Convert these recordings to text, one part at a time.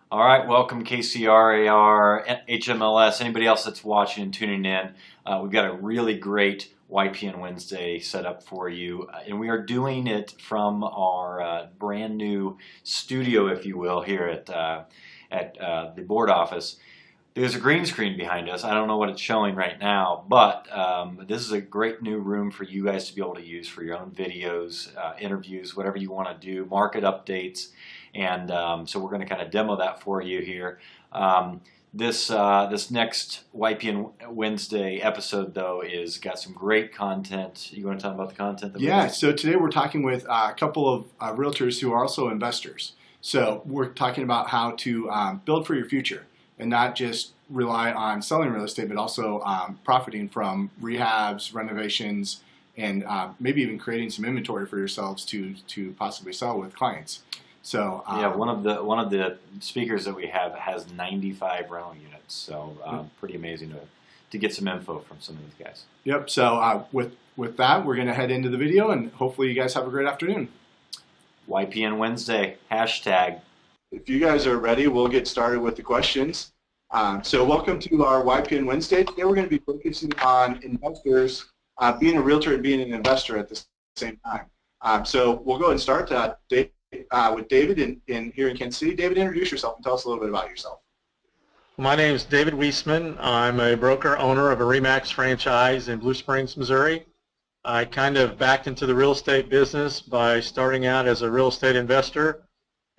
All right, welcome KCRAR, HMLS, anybody else that's watching and tuning in. We've got a really great YPN Wednesday set up for you, and we are doing it from our brand new studio, if you will, here at the board office. There's a green screen behind us. I don't know what it's showing right now, but this is a great new room for you guys to be able to use for your own videos, interviews, whatever you want to do, market updates. And so we're going to kind of demo that for you here. This next YPN Wednesday episode, though, is got some great content. You want to talk about the content? Yeah, so today we're talking with a couple of realtors who are also investors. So we're talking about how to build for your future and not just rely on selling real estate, but also profiting from rehabs, renovations, and maybe even creating some inventory for yourselves to possibly sell with clients. So yeah, one of the speakers that we have has 95 rental units, so pretty amazing to get some info from some of these guys. Yep. So with that, we're going to head into the video, and hopefully you guys have a great afternoon. YPN Wednesday hashtag. If you guys are ready, we'll get started with the questions. So welcome to our YPN Wednesday. Today we're going to be focusing on investors, being a realtor and being an investor at the same time. So we'll go ahead and start with David here in Kansas City. David, introduce yourself and tell us a little bit about yourself. My name is David Wiesman. I'm a broker owner of a RE/MAX franchise in Blue Springs, Missouri. I kind of backed into the real estate business by starting out as a real estate investor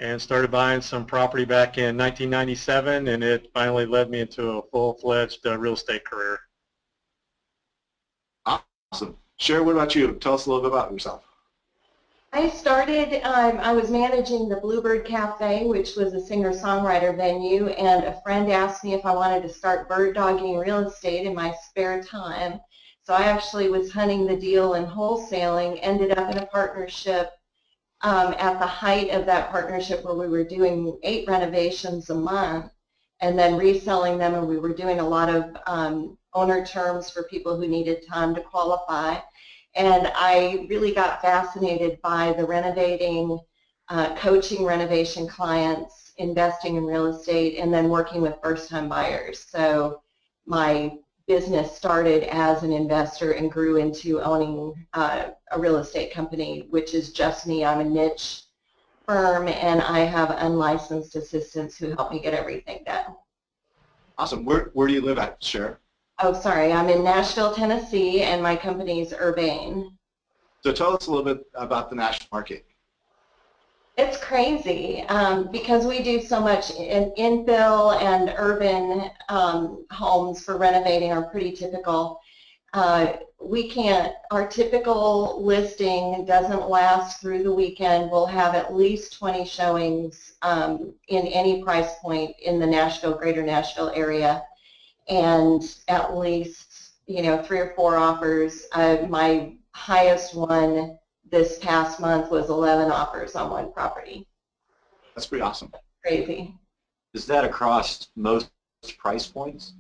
and started buying some property back in 1997, and it finally led me into a full-fledged real estate career. Awesome. Sherry, what about you? Tell us a little bit about yourself. I started, I was managing the Bluebird Cafe, which was a singer-songwriter venue, and a friend asked me if I wanted to start bird dogging real estate in my spare time. So I actually was hunting the deal and wholesaling, ended up in a partnership at the height of that partnership where we were doing 8 renovations a month and then reselling them, and we were doing a lot of owner terms for people who needed time to qualify. And I really got fascinated by the renovating, coaching renovation clients, investing in real estate, and then working with first-time buyers. So my business started as an investor and grew into owning a real estate company, which is just me. I'm a niche firm, and I have unlicensed assistants who help me get everything done. Awesome. Where do you live at, Sherry? Oh, sorry. I'm in Nashville, Tennessee, and my company is Urbane. So tell us a little bit about the national market. It's crazy because we do so much in infill, and urban homes for renovating are pretty typical. Our typical listing doesn't last through the weekend. We'll have at least 20 showings in any price point in the greater Nashville area, and at least 3 or 4 offers. My highest one this past month was 11 offers on one property. That's pretty awesome. Crazy. Is that across most price points?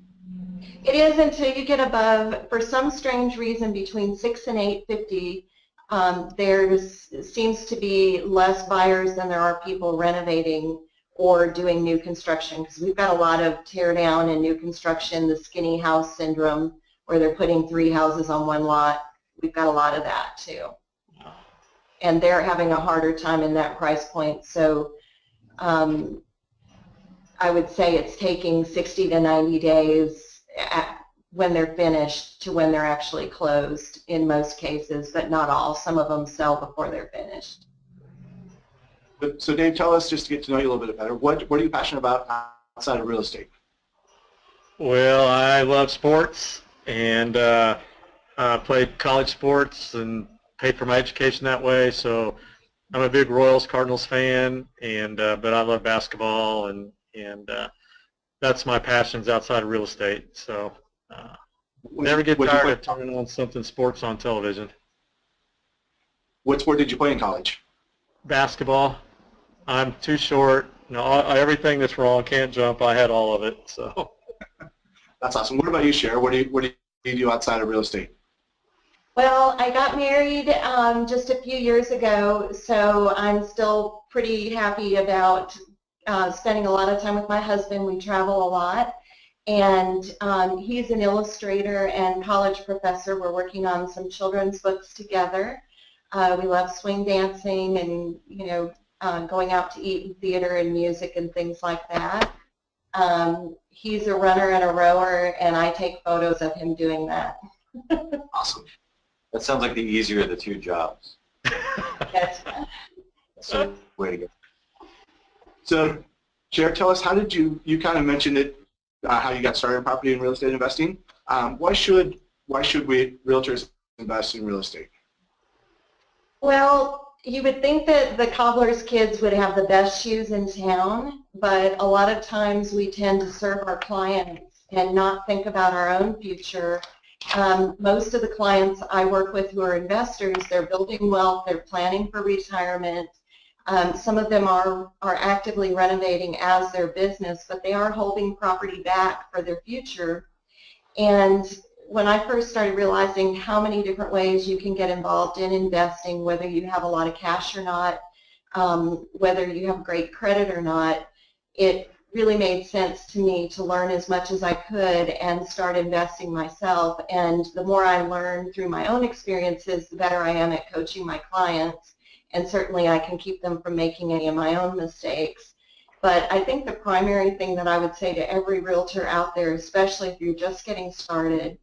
It is until you get above, for some strange reason, between $6 and $850. There seems to be less buyers than there are people renovating or doing new construction, because we've got a lot of tear down and new construction, the skinny house syndrome, where they're putting 3 houses on one lot. We've got a lot of that too. And they're having a harder time in that price point. So I would say it's taking 60 to 90 days when they're finished to when they're actually closed in most cases, but not all. Some of them sell before they're finished. So Dave, tell us, just to get to know you a little bit better, what are you passionate about outside of real estate? Well, I love sports, and played college sports and paid for my education that way. So I'm a big Royals Cardinals fan, and but I love basketball, and that's my passions outside of real estate. So never get tired of turning on something sports on television. What sport did you play in college? Basketball. I'm too short. Everything that's wrong, can't jump. I had all of it. So that's awesome. What about you, Cher? What do you do outside of real estate? Well, I got married just a few years ago, so I'm still pretty happy about spending a lot of time with my husband. We travel a lot. And he's an illustrator and college professor. We're working on some children's books together. We love swing dancing and, you know, going out to eat in theater and music and things like that. He's a runner and a rower, and I take photos of him doing that. Awesome. That sounds like the easier of the two jobs. That's fun. That's a way to go. So, Cher, tell us, how did you kind of mentioned it, how you got started in property and real estate investing. Why should we realtors invest in real estate? Well, you would think that the cobbler's kids would have the best shoes in town, but a lot of times we tend to serve our clients and not think about our own future. Most of the clients I work with who are investors, they're building wealth, they're planning for retirement. Some of them are actively renovating as their business, but they are holding property back for their future. And when I first started realizing how many different ways you can get involved in investing, whether you have a lot of cash or not, whether you have great credit or not, it really made sense to me to learn as much as I could and start investing myself. And the more I learn through my own experiences, the better I am at coaching my clients. And certainly I can keep them from making any of my own mistakes. But I think the primary thing that I would say to every realtor out there, especially if you're just getting started,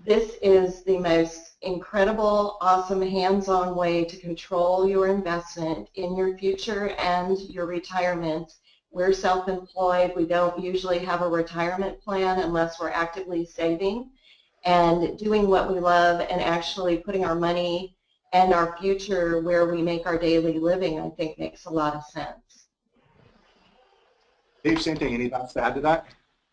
this is the most incredible, awesome, hands-on way to control your investment in your future and your retirement. We're self-employed. We don't usually have a retirement plan unless we're actively saving. And doing what we love and actually putting our money and our future where we make our daily living, I think, makes a lot of sense. Dave, same thing. Any thoughts to add to that?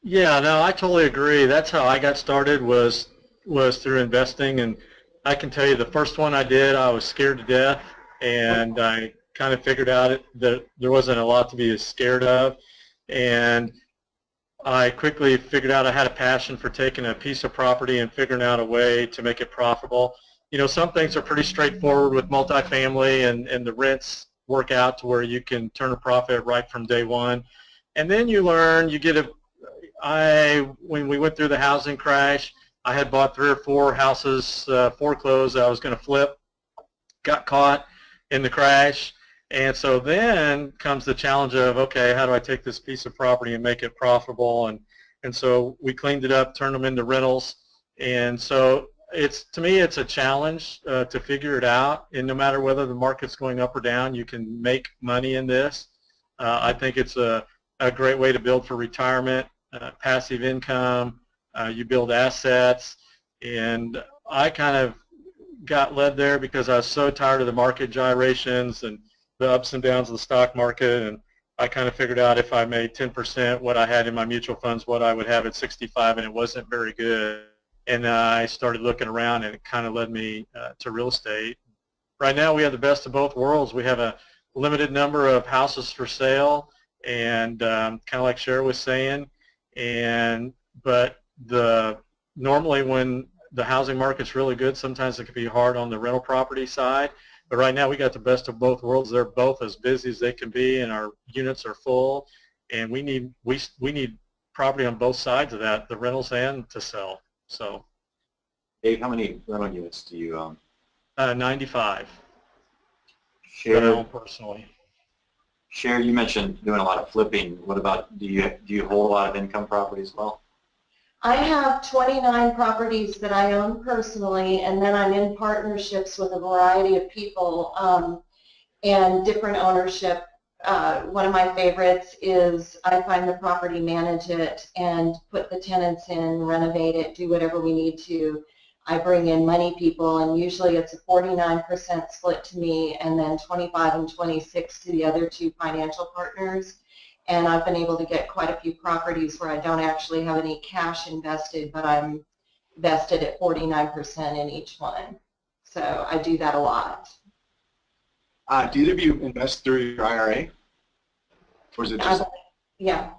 Yeah, no, I totally agree. That's how I got started was through investing, and I can tell you the first one I did, I was scared to death, and I kind of figured out that there wasn't a lot to be scared of, and I quickly figured out I had a passion for taking a piece of property and figuring out a way to make it profitable. You know, some things are pretty straightforward with multifamily, and the rents work out to where you can turn a profit right from day one. And then you learn, when we went through the housing crash, I had bought 3 or 4 houses foreclosed that I was going to flip, got caught in the crash, and so then comes the challenge of, okay, how do I take this piece of property and make it profitable? And so we cleaned it up, turned them into rentals, and so to me it's a challenge to figure it out, and no matter whether the market's going up or down, you can make money in this. I think it's a great way to build for retirement, passive income. You build assets, and I kind of got led there because I was so tired of the market gyrations and the ups and downs of the stock market, and I kind of figured out if I made 10% what I had in my mutual funds, what I would have at 65, and it wasn't very good. And I started looking around, and it kind of led me to real estate. Right now we have the best of both worlds. We have a limited number of houses for sale, and kind of like Cher was saying, but normally when the housing market's really good, sometimes it can be hard on the rental property side. But right now we got the best of both worlds. They're both as busy as they can be, and our units are full. And we need property on both sides of that, the rentals and to sell. So, Dave, how many rental units do you own? 95. Cher, That I own personally. Cher, you mentioned doing a lot of flipping. What about, do you hold a lot of income property as well? I have 29 properties that I own personally, and then I'm in partnerships with a variety of people and different ownership. One of my favorites is I find the property, manage it, and put the tenants in, renovate it, do whatever we need to. I bring in money people, and usually it's a 49% split to me, and then 25 and 26 to the other 2 financial partners. And I've been able to get quite a few properties where I don't actually have any cash invested, but I'm vested at 49% in each one. So I do that a lot. Do either of you invest through your IRA? Or is it just... Yeah.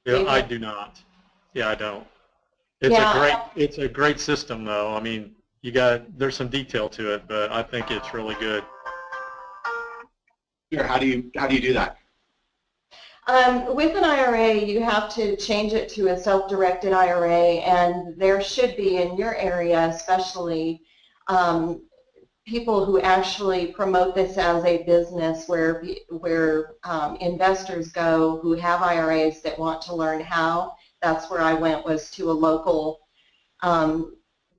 Yeah, I do not. Yeah, I don't. It's a great system though. I mean, there's some detail to it, but I think it's really good. Sure. How do you do that? With an IRA, you have to change it to a self-directed IRA, and there should be in your area, especially, people who actually promote this as a business, where investors go who have IRAs that want to learn how. That's where I went, was to a local,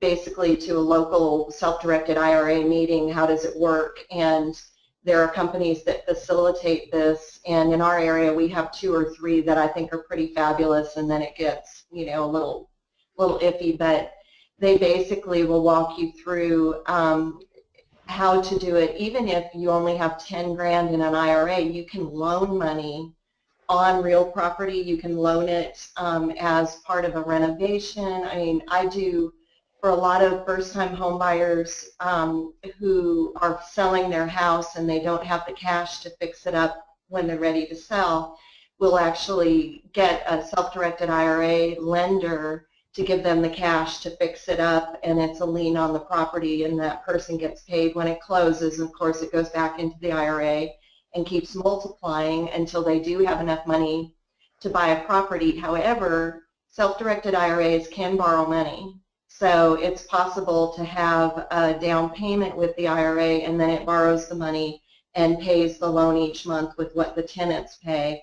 basically to a local self-directed IRA meeting. How does it work? And there are companies that facilitate this, and in our area we have 2 or 3 that I think are pretty fabulous, and then it gets, you know, a little iffy, but they basically will walk you through how to do it. Even if you only have 10 grand in an IRA, you can loan money on real property. You can loan it as part of a renovation. I mean, I do for a lot of first-time home buyers who are selling their house and they don't have the cash to fix it up when they're ready to sell. We'll actually get a self-directed IRA lender to give them the cash to fix it up, and it's a lien on the property, and that person gets paid when it closes. Of course, it goes back into the IRA and keeps multiplying until they do have enough money to buy a property. However, self-directed IRAs can borrow money. So it's possible to have a down payment with the IRA, and then it borrows the money and pays the loan each month with what the tenants pay.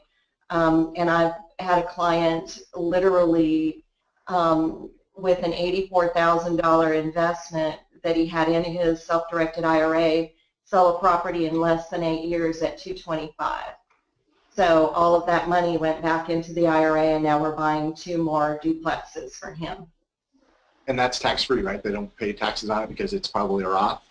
And I've had a client literally with an $84,000 investment that he had in his self-directed IRA sell a property in less than 8 years at $225,000. So all of that money went back into the IRA, and now we're buying 2 more duplexes for him. And that's tax-free, right? They don't pay taxes on it because it's probably a Roth?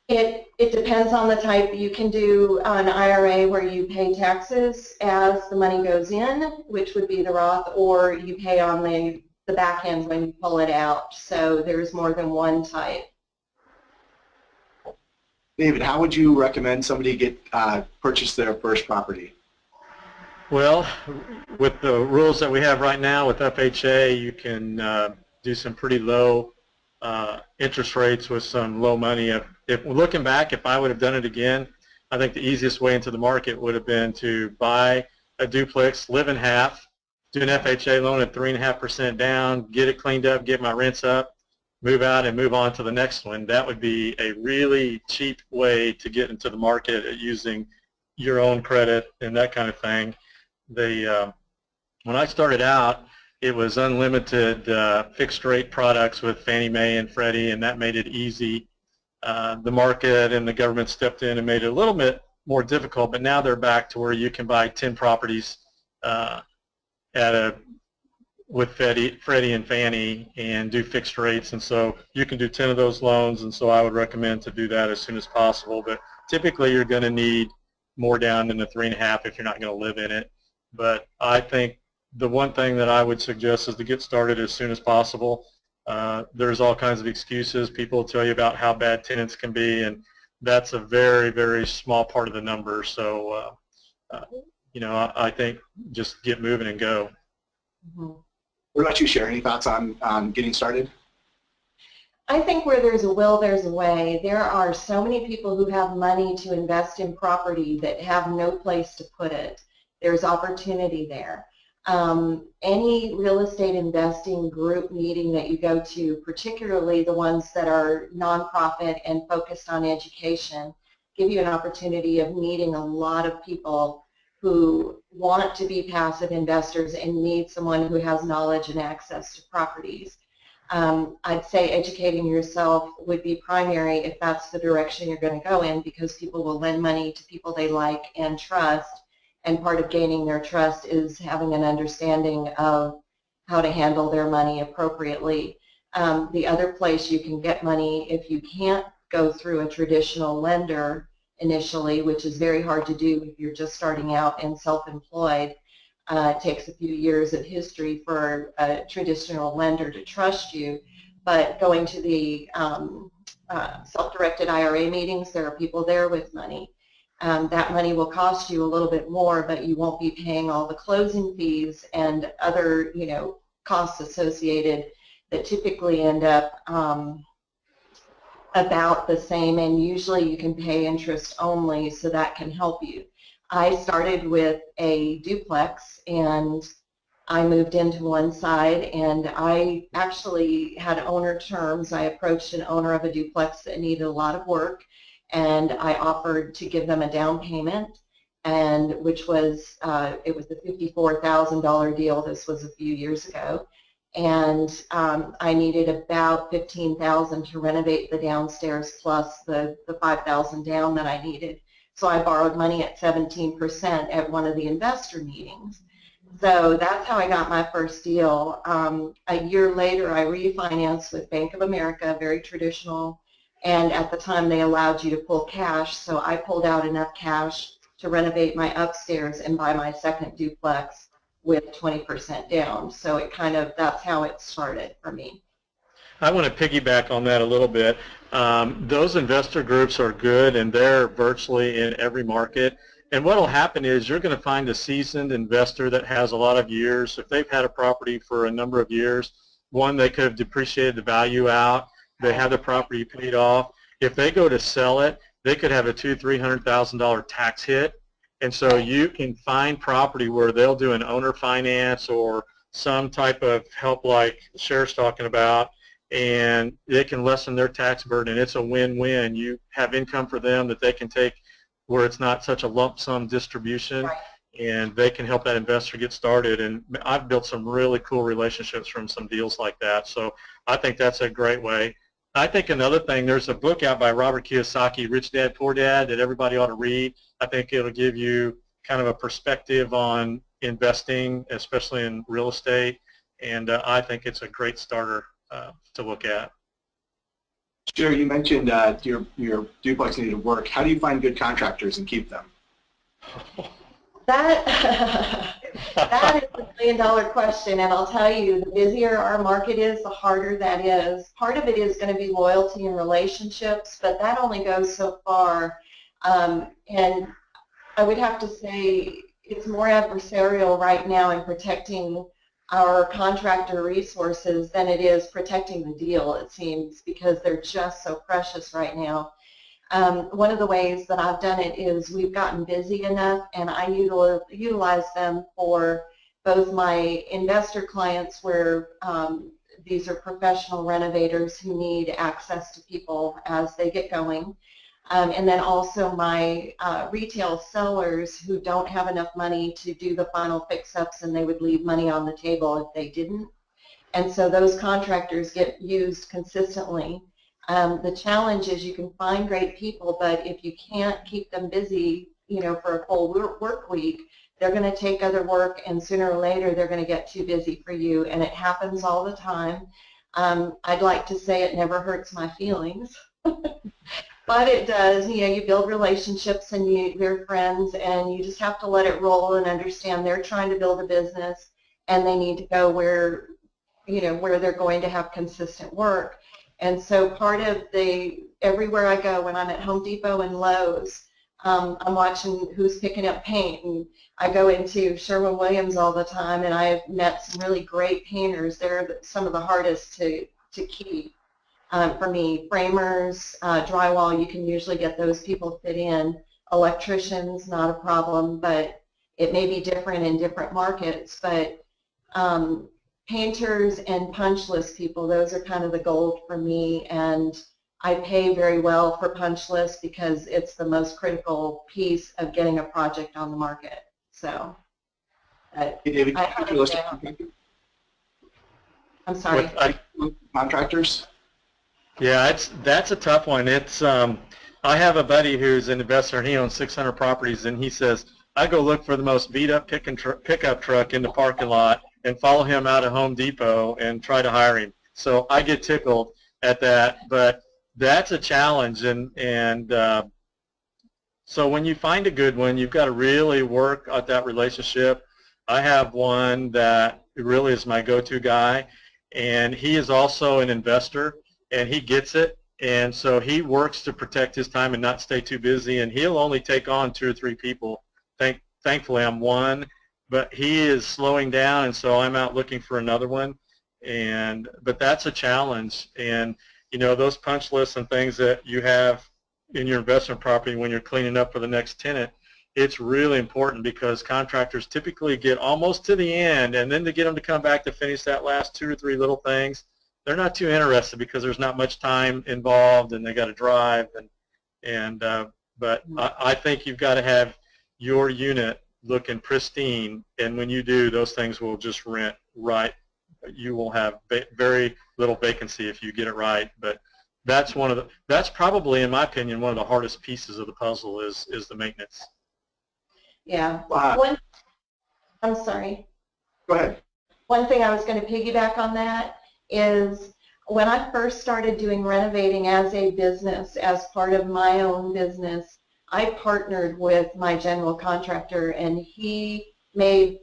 It depends on the type. You can do an IRA where you pay taxes as the money goes in, which would be the Roth, or you pay on the back end when you pull it out. So there's more than one type. David, how would you recommend somebody get purchase their first property? Well, with the rules that we have right now with FHA, you can do some pretty low interest rates with some low money. If looking back, if I would have done it again, I think the easiest way into the market would have been to buy a duplex, live in half, do an FHA loan at 3.5% down, get it cleaned up, get my rents up, move out, and move on to the next one. That would be a really cheap way to get into the market using your own credit and that kind of thing. When I started out, it was unlimited fixed rate products with Fannie Mae and Freddie, and that made it easy. The market and the government stepped in and made it a little bit more difficult, but now they're back to where you can buy 10 properties with Freddie and Fannie and do fixed rates, and so you can do 10 of those loans, and so I would recommend to do that as soon as possible. But typically you're going to need more down than the 3.5 if you're not going to live in it. But I think the one thing that I would suggest is to get started as soon as possible. There's all kinds of excuses. People will tell you about how bad tenants can be, and that's a very, very small part of the number. So, you know, I think just get moving and go. Mm-hmm. What about you, Sharon? Any thoughts on getting started? I think where there's a will, there's a way. There are so many people who have money to invest in property that have no place to put it. There's opportunity there. Any real estate investing group meeting that you go to, particularly the ones that are nonprofit and focused on education, give you an opportunity of meeting a lot of people who want to be passive investors and need someone who has knowledge and access to properties. I'd say educating yourself would be primary if that's the direction you're going to go in, because people will lend money to people they like and trust, and part of gaining their trust is having an understanding of how to handle their money appropriately. The other place you can get money, if you can't go through a traditional lender initially, which is very hard to do if you're just starting out and self-employed, it takes a few years of history for a traditional lender to trust you. But going to the self-directed IRA meetings, there are people there with money. That money will cost you a little bit more, but you won't be paying all the closing fees and other, you know, costs associated that typically end up about the same, and usually you can pay interest only, so that can help you. I started with a duplex, and I moved into one side, and I actually had owner terms. I approached an owner of a duplex that needed a lot of work, and I offered to give them a down payment, and which was it was a $54,000 deal. This was a few years ago, and I needed about $15,000 to renovate the downstairs plus the $5,000 down that I needed. So I borrowed money at 17% at one of the investor meetings. So that's how I got my first deal. A year later, I refinanced with Bank of America, very traditional, and at the time they allowed you to pull cash, so I pulled out enough cash to renovate my upstairs and buy my second duplex with 20% down. So it kind of, that's how it started for me. I want to piggyback on that a little bit. Those investor groups are good, and they're virtually in every market. And what will happen is you're going to find a seasoned investor that has a lot of years. If they've had a property for a number of years, one, they could have depreciated the value out. They have the property paid off. If they go to sell it, they could have a $200,000-$300,000 tax hit. And so you can find property where they'll do an owner finance or some type of help like Cher's talking about, and they can lessen their tax burden. It's a win-win. You have income for them that they can take where it's not such a lump sum distribution, Right. and they can help that investor get started. And I've built some really cool relationships from some deals like that. So I think that's a great way. I think another thing, there's a book out by Robert Kiyosaki, Rich Dad, Poor Dad, that everybody ought to read. I think it'll give you kind of a perspective on investing, especially in real estate, and I think it's a great starter to look at. Sure, you mentioned your duplex needed work. How do you find good contractors and keep them? That, that is a million-dollar question, and I'll tell you, the busier our market is, the harder that is. Part of it is going to be loyalty and relationships, but that only goes so far. And I would have to say it's more adversarial right now in protecting our contractor resources than it is protecting the deal, it seems, because they're just so precious right now. One of the ways that I've done it is we've gotten busy enough, and I utilize them for both my investor clients where these are professional renovators who need access to people as they get going. And then also my retail sellers who don't have enough money to do the final fix-ups, and they would leave money on the table if they didn't. And so those contractors get used consistently. The challenge is you can find great people, but if you can't keep them busy, you know, for a full work week, they're going to take other work, and sooner or later they're going to get too busy for you, and it happens all the time. I'd like to say it never hurts my feelings. But it does. You know, you build relationships and they're friends, and you just have to let it roll and understand they're trying to build a business, and they need to go where, you know, where they're going to have consistent work. And so part of everywhere I go, when I'm at Home Depot and Lowe's, I'm watching who's picking up paint, and I go into Sherwin-Williams all the time, and I've met some really great painters. They're some of the hardest to keep. For me, framers, drywall, you can usually get those people fit in. Electricians, not a problem, but it may be different in different markets. But painters and punch list people, those are kind of the gold for me, and I pay very well for punch lists because it's the most critical piece of getting a project on the market. So, Hey, David, I can you list I'm sorry. contractors? Yeah, that's a tough one. It's I have a buddy who's an investor, and he owns 600 properties, and he says, I go look for the most beat-up pickup truck in the parking lot and follow him out of Home Depot and try to hire him. So I get tickled at that, but that's a challenge, and so when you find a good one, you've got to really work at that relationship. I have one that really is my go-to guy, and he is also an investor, and he gets it, and so he works to protect his time and not stay too busy, and he'll only take on 2 or 3 people. Thankfully, I'm one, but he is slowing down, and so I'm out looking for another one, but that's a challenge, and those punch lists and things that you have in your investment property when you're cleaning up for the next tenant, it's really important because contractors typically get almost to the end, and then to get them to come back to finish that last 2 or 3 little things, they're not too interested because there's not much time involved and they got to drive. But I think you've got to have your unit looking pristine, and when you do, those things will just rent right. You will have very little vacancy if you get it right. But that's probably, in my opinion, one of the hardest pieces of the puzzle is the maintenance. Yeah. I'm sorry. Go ahead. One thing I was going to piggyback on that is when I first started doing renovating as a business, as part of my own business, I partnered with my general contractor, and he made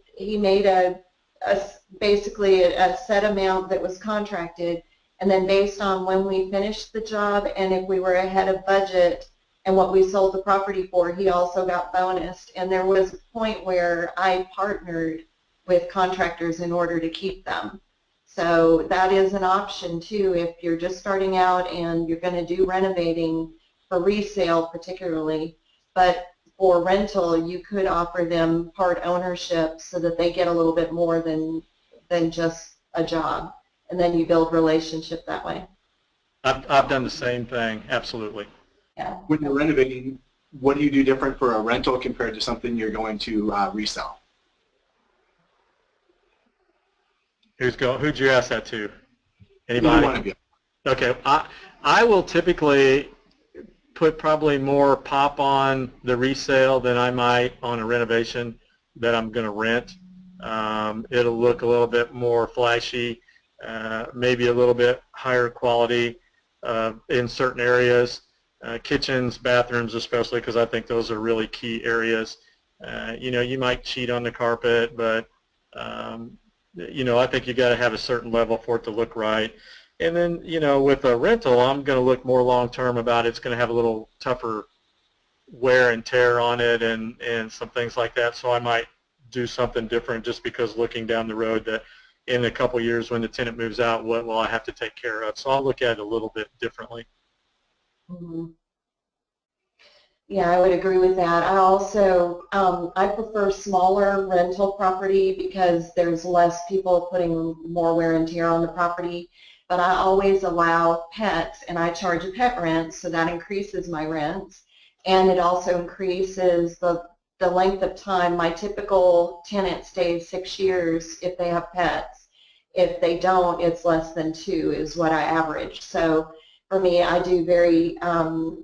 basically a set amount that was contracted, and then based on when we finished the job and if we were ahead of budget and what we sold the property for, he also got bonused. And there was a point where I partnered with contractors in order to keep them. So that is an option too if you're just starting out and you're going to do renovating for resale particularly. But for rental, you could offer them part ownership so that they get a little bit more than just a job. And then you build relationship that way. I've done the same thing, absolutely. Yeah. When you're renovating, what do you do different for a rental compared to something you're going to resell? Who'd you ask that to? Either Anybody? one of you. Okay, I will typically put probably more pop on the resale than I might on a renovation that I'm going to rent. It'll look a little bit more flashy, maybe a little bit higher quality in certain areas, kitchens, bathrooms especially, because I think those are really key areas. You might cheat on the carpet, but I think you got to have a certain level for it to look right. And then, with a rental, I'm going to look more long-term about it. It's going to have a little tougher wear and tear on it and some things like that. So I might do something different just because looking down the road that in a couple years when the tenant moves out, what will I have to take care of? So I'll look at it a little bit differently. Mm-hmm. Yeah, I would agree with that. I also, I prefer smaller rental property because there's less people putting more wear and tear on the property. But I always allow pets, and I charge a pet rent, so that increases my rents. And it also increases the length of time. My typical tenant stays 6 years if they have pets. If they don't, it's less than 2 is what I average. So for me, I do very, I'll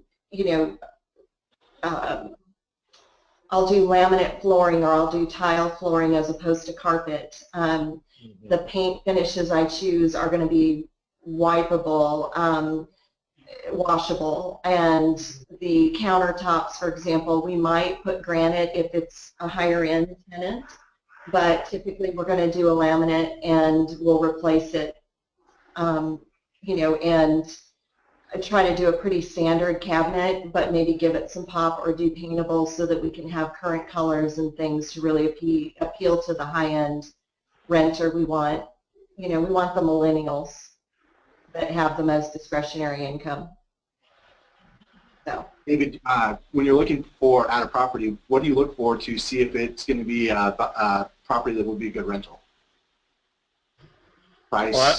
do laminate flooring or I'll do tile flooring as opposed to carpet. The paint finishes I choose are going to be wipeable, washable, and the countertops, for example, we might put granite if it's a higher end tenant, but typically we're going to do a laminate and we'll replace it, and I try to do a pretty standard cabinet, but maybe give it some pop or do paintables so that we can have current colors and things to really appeal to the high-end renter. We want the millennials that have the most discretionary income. So, David, when you're looking at a property, what do you look for to see if it's going to be a property that will be a good rental? Price? Well,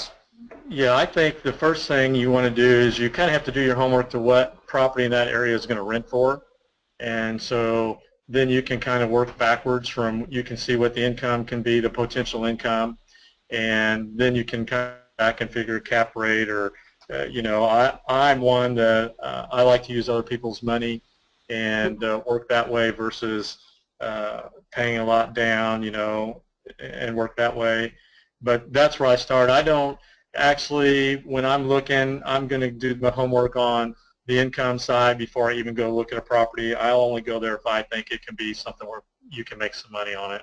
yeah, I think the first thing you want to do is you kind of have to do your homework to what property in that area is going to rent for. And so then you can kind of work backwards from, you can see what the income can be, the potential income, and then you can come back and figure cap rate or, I'm one that I like to use other people's money and work that way versus paying a lot down, and work that way. But that's where I start. I don't actually, when I'm looking, I'm going to do my homework on the income side before I even go look at a property. I'll only go there if I think it can be something where you can make some money on it.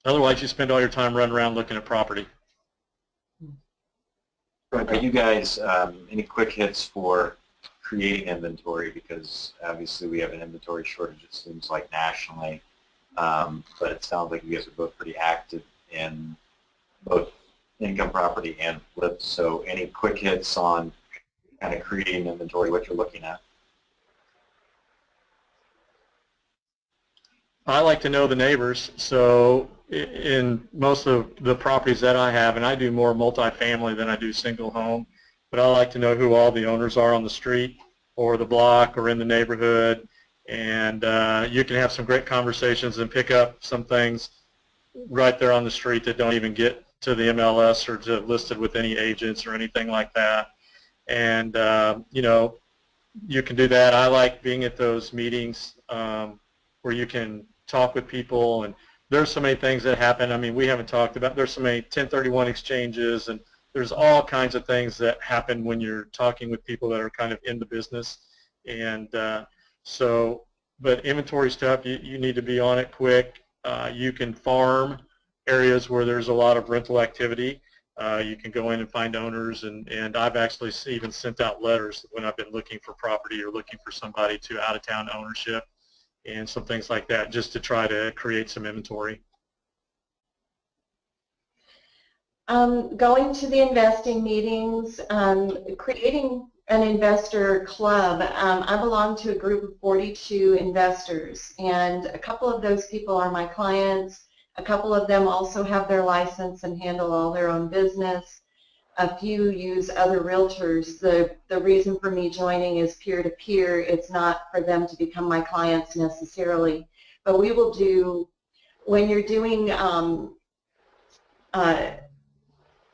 Otherwise, you spend all your time running around looking at property. Are you guys any quick hits for creating inventory? Because obviously we have an inventory shortage, it seems like nationally, but it sounds like you guys are both pretty active in both income property and flips. So any quick hits on kind of create an inventory what you're looking at? I like to know the neighbors, so in most of the properties that I have, and I do more multifamily than I do single home, but I like to know who all the owners are on the street or the block or in the neighborhood, and you can have some great conversations and pick up some things right there on the street that don't even get to the MLS or to listed with any agents or anything like that. And you know, you can do that. I like being at those meetings where you can talk with people, and there's so many things that happen. I mean, we haven't talked about, there's so many 1031 exchanges, and there's all kinds of things that happen when you're talking with people that are kind of in the business. And but inventory stuff, you need to be on it quick. You can farm areas where there's a lot of rental activity. You can go in and find owners, and I've actually even sent out letters when I've been looking for property or looking for somebody to out-of-town ownership and some things like that, just to try to create some inventory. Going to the investing meetings, creating an investor club. I belong to a group of 42 investors, and a couple of those people are my clients. A couple of them also have their license and handle all their own business. A few use other realtors. The reason for me joining is peer-to-peer. It's not for them to become my clients necessarily. But we will do, when you're doing,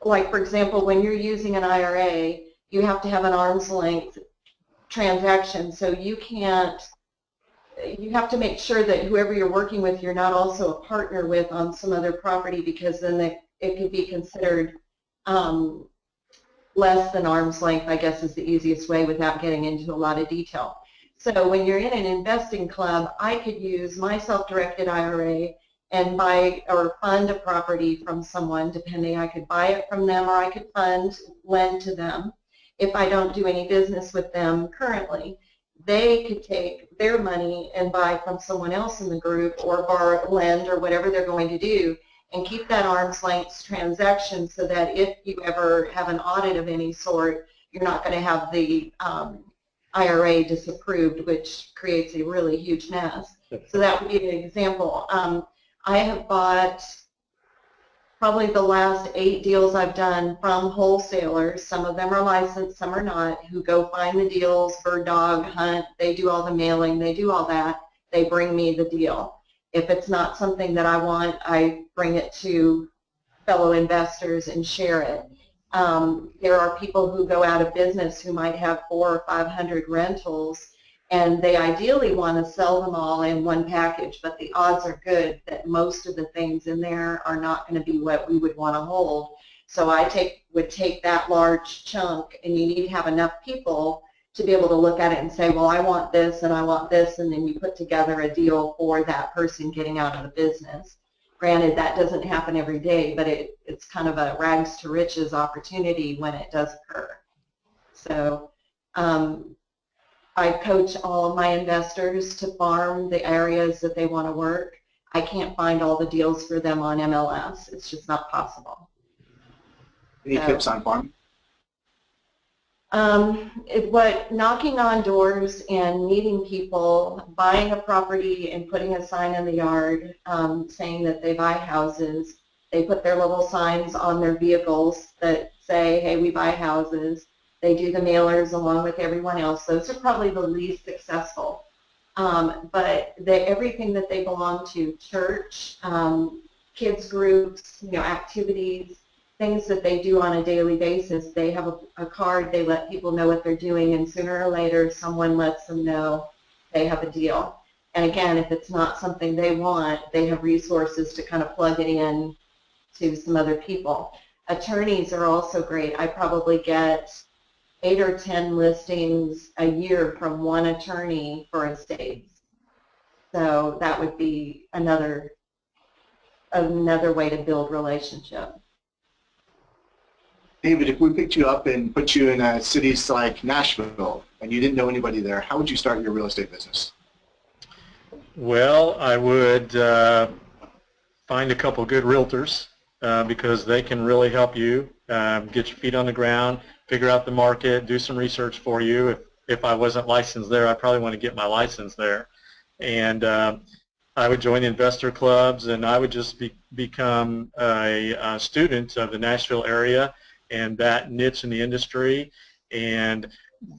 like for example, when you're using an IRA, you have to have an arm's length transaction. So you have to make sure that whoever you're working with, you're not also a partner with on some other property, because then it could be considered less than arm's length, I guess is the easiest way without getting into a lot of detail. So when you're in an investing club, I could use my self-directed IRA and buy or fund a property from someone, depending. I could buy it from them, or I could lend to them. If I don't do any business with them currently, they could take their money and buy from someone else in the group, or borrow, lend, or whatever they're going to do, and keep that arm's length transaction, so that if you ever have an audit of any sort, you're not going to have the IRA disapproved, which creates a really huge mess. So that would be an example. I have bought probably the last 8 deals I've done from wholesalers. Some of them are licensed, some are not, who go find the deals, bird dog, hunt, they do all the mailing, they do all that, they bring me the deal. If it's not something that I want, I bring it to fellow investors and share it. There are people who go out of business who might have 400 or 500 rentals, and they ideally want to sell them all in one package, but the odds are good that most of the things in there are not going to be what we would want to hold. So I would take that large chunk, and you need to have enough people to be able to look at it and say, well, I want this and I want this, and then you put together a deal for that person getting out of the business. Granted, that doesn't happen every day, but it's kind of a rags to riches opportunity when it does occur. So I coach all of my investors to farm the areas that they want to work. I can't find all the deals for them on MLS. It's just not possible. Any tips on farming? Knocking on doors and meeting people, buying a property and putting a sign in the yard saying that they buy houses. They put their little signs on their vehicles that say, hey, we buy houses. They do the mailers along with everyone else. Those are probably the least successful. But everything that they belong to, church, kids groups, activities, things that they do on a daily basis, they have a card, they let people know what they're doing, and sooner or later someone lets them know they have a deal. And again, if it's not something they want, they have resources to kind of plug it in to some other people. Attorneys are also great. I probably get 8 or 10 listings a year from one attorney for estates. So that would be another way to build relationship. David, if we picked you up and put you in cities like Nashville and you didn't know anybody there, how would you start your real estate business? Well, I would find a couple good realtors because they can really help you get your feet on the ground, figure out the market, do some research for you. If I wasn't licensed there, I probably want to get my license there. And I would join investor clubs, and I would just become a student of the Nashville area and that niche in the industry. And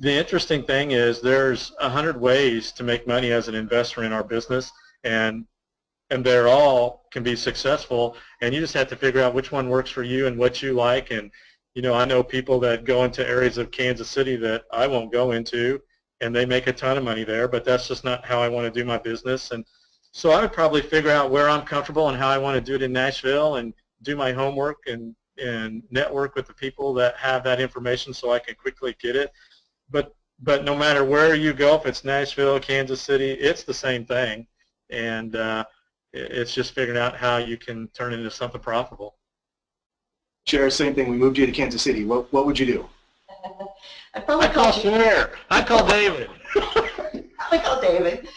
the interesting thing is there's 100 ways to make money as an investor in our business, and they're all can be successful, and you just have to figure out which one works for you and what you like. And you know, I know people that go into areas of Kansas City that I won't go into, and they make a ton of money there, but that's just not how I want to do my business. And so I would probably figure out where I'm comfortable and how I want to do it in Nashville, and do my homework and network with the people that have that information so I can quickly get it. But no matter where you go, if it's Nashville, Kansas City, it's the same thing. And it's just figuring out how you can turn it into something profitable. Share, same thing. We moved you to Kansas City. What would you do? I'd probably I call Cher. I call David. I call David.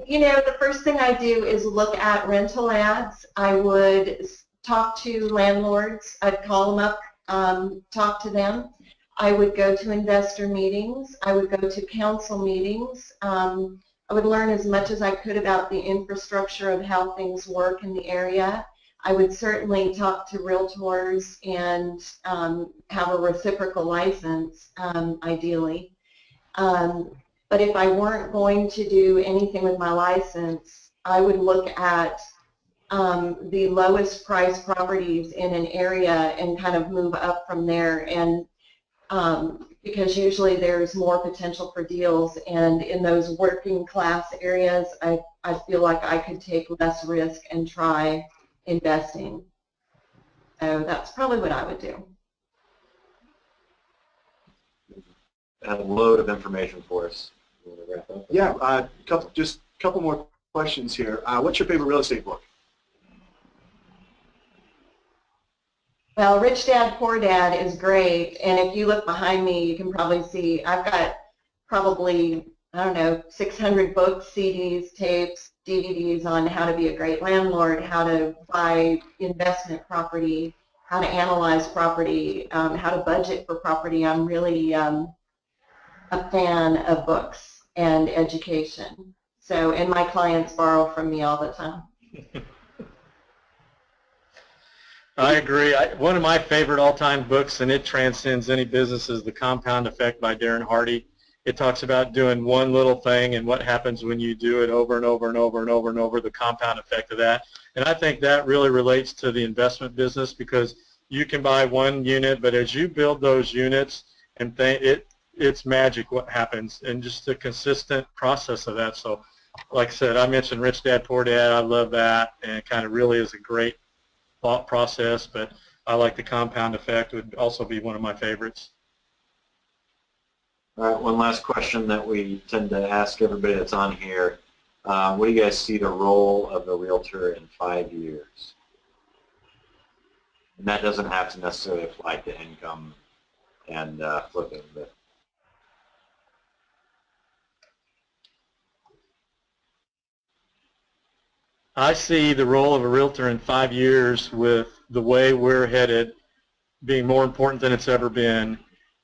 You know, the first thing I do is look at rental ads. I would talk to landlords. I'd call them up, talk to them. I would go to investor meetings. I would go to council meetings. I would learn as much as I could about the infrastructure of how things work in the area. I would certainly talk to realtors and have a reciprocal license, ideally. But if I weren't going to do anything with my license, I would look at the lowest price properties in an area and kind of move up from there. And because usually there's more potential for deals, and in those working class areas, I feel like I could take less risk and try investing. So that's probably what I would do. A load of information for us. You want to wrap up? Yeah, just a couple more questions here. What's your favorite real estate book? Well, Rich Dad, Poor Dad is great, and if you look behind me, you can probably see I've got probably, I don't know, 600 books, CDs, tapes, DVDs on how to be a great landlord, how to buy investment property, how to analyze property, how to budget for property. I'm really a fan of books and education. So, and my clients borrow from me all the time. I agree. One of my favorite all-time books, and it transcends any business, is The Compound Effect by Darren Hardy. It talks about doing one little thing and what happens when you do it over and over and over and over and over, the compound effect of that. And I think that really relates to the investment business, because you can buy one unit, but as you build those units, and it's magic what happens, and just the consistent process of that. So like I said, I mentioned Rich Dad, Poor Dad. I love that, and it kind of really is a great thought process, but I like The Compound Effect. Would also be one of my favorites. All right, one last question that we tend to ask everybody that's on here. What do you guys see the role of the realtor in 5 years? And that doesn't have to necessarily apply to income and flipping, but I see the role of a realtor in 5 years, with the way we're headed, being more important than it's ever been,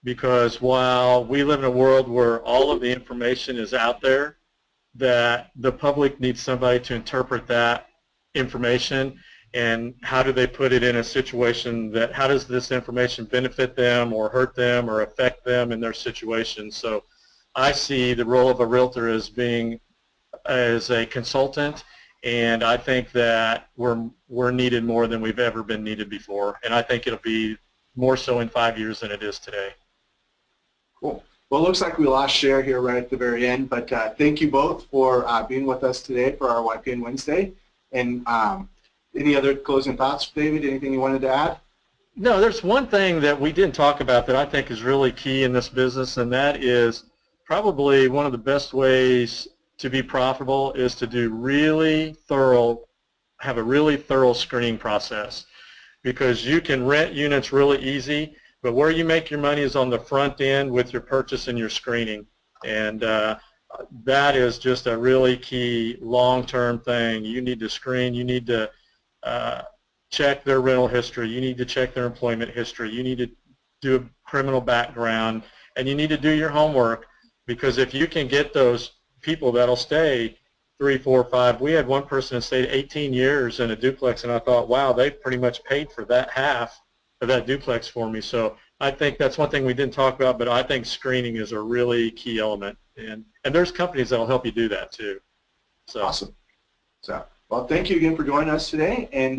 because while we live in a world where all of the information is out there, that the public needs somebody to interpret that information, and how do they put it in a situation that, how does this information benefit them or hurt them or affect them in their situation. So I see the role of a realtor as being as a consultant, and I think that we're needed more than we've ever been needed before, and I think it'll be more so in 5 years than it is today. Cool. Well, it looks like we lost Cher here right at the very end, but thank you both for being with us today for our YPN Wednesday. And any other closing thoughts, David? Anything you wanted to add? No, there's one thing that we didn't talk about that I think is really key in this business, and that is probably one of the best ways to be profitable is to do have a really thorough screening process, because you can rent units really easy, but where you make your money is on the front end with your purchase and your screening. And that is just a really key long-term thing. You need to screen. You need to check their rental history. You need to check their employment history. You need to do a criminal background, and you need to do your homework, because if you can get those people that'll stay 3, 4, 5. We had one person that stayed 18 years in a duplex, and I thought, wow, they pretty much paid for that half of that duplex for me. So I think that's one thing we didn't talk about, but I think screening is a really key element, and there's companies that'll help you do that too. So awesome. So, well, thank you again for joining us today, and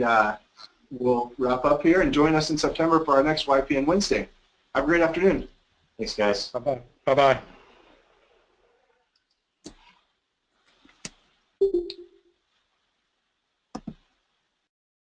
we'll wrap up here and join us in September for our next YPN Wednesday. Have a great afternoon. Thanks, guys. bye-bye. Bye-bye.